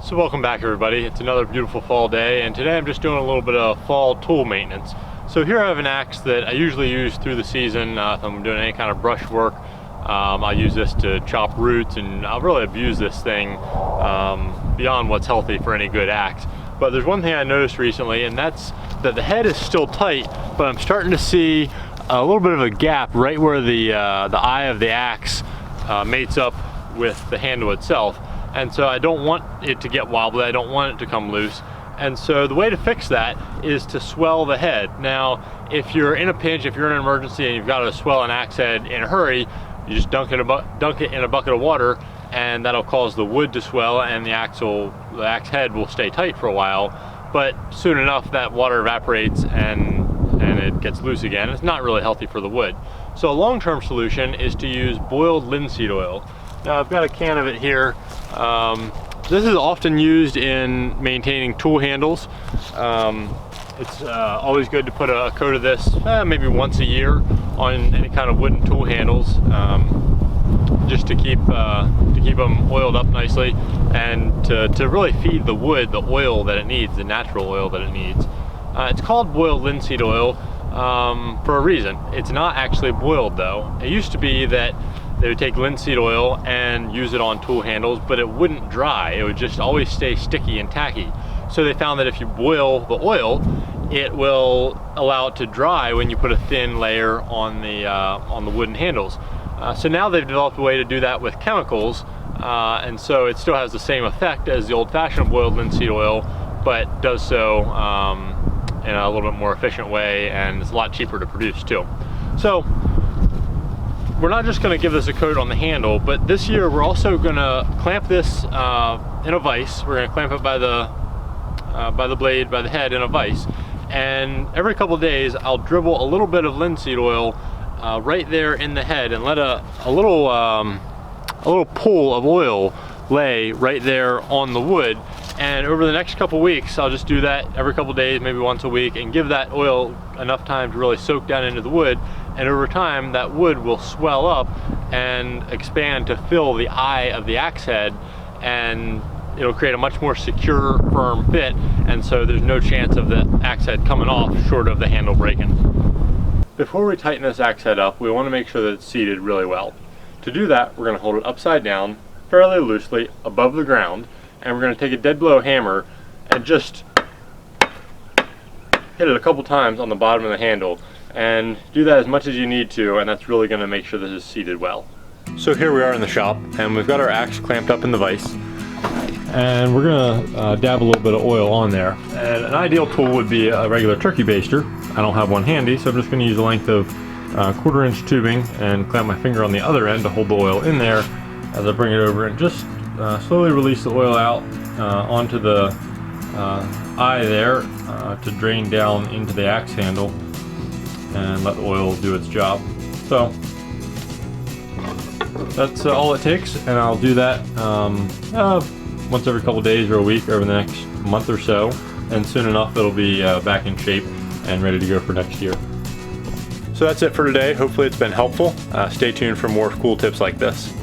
So welcome back everybody. It's another beautiful fall day, and today I'm just doing a little bit of fall tool maintenance. So here I have an axe that I usually use through the season. If I'm doing any kind of brush work, I'll use this to chop roots, and I'll really abuse this thing beyond what's healthy for any good axe. But there's one thing I noticed recently, and that's that the head is still tight, but I'm starting to see a little bit of a gap right where the eye of the axe mates up with the handle itself. And so I don't want it to get wobbly, I don't want it to come loose. And so the way to fix that is to swell the head. Now, if you're in a pinch, if you're in an emergency and you've got to swell an axe head in a hurry, you just dunk it in a bucket of water, and that'll cause the wood to swell, and the axe head will stay tight for a while. But soon enough, that water evaporates and it gets loose again. It's not really healthy for the wood. So a long-term solution is to use boiled linseed oil. Now I've got a can of it here. This is often used in maintaining tool handles. It's always good to put a coat of this maybe once a year on any kind of wooden tool handles, just to keep them oiled up nicely, and to really feed the wood the oil that it needs, the natural oil that it needs. It's called boiled linseed oil for a reason. It's not actually boiled though. It used to be that they would take linseed oil and use it on tool handles, but it wouldn't dry. It would just always stay sticky and tacky. So they found that if you boil the oil, it will allow it to dry when you put a thin layer on the wooden handles. So now they've developed a way to do that with chemicals, and so it still has the same effect as the old-fashioned boiled linseed oil, but does so in a little bit more efficient way, and it's a lot cheaper to produce too. So we're not just going to give this a coat on the handle, but this year we're also going to clamp this in a vise. We're going to clamp it by the blade, by the head, in a vise. And every couple of days I'll dribble a little bit of linseed oil right there in the head, and let a little pool of oil lay right there on the wood. And over the next couple weeks, I'll just do that every couple days, maybe once a week, and give that oil enough time to really soak down into the wood. And over time, that wood will swell up and expand to fill the eye of the axe head, and it'll create a much more secure, firm fit. And so there's no chance of the axe head coming off short of the handle breaking. Before we tighten this axe head up, we want to make sure that it's seated really well. To do that, we're going to hold it upside down, fairly loosely, above the ground, and we're going to take a dead blow hammer and just hit it a couple times on the bottom of the handle, and do that as much as you need to, and that's really going to make sure this is seated well. So here we are in the shop, and we've got our axe clamped up in the vise, and we're going to dab a little bit of oil on there. And an ideal tool would be a regular turkey baster. I don't have one handy, so I'm just going to use a length of 1/4 inch tubing and clamp my finger on the other end to hold the oil in there as I bring it over, and just slowly release the oil out onto the eye there to drain down into the axe handle, and let the oil do its job. So that's all it takes, and I'll do that once every couple days or a week over the next month or so, and soon enough it'll be back in shape and ready to go for next year. So that's it for today. Hopefully it's been helpful. Stay tuned for more cool tips like this.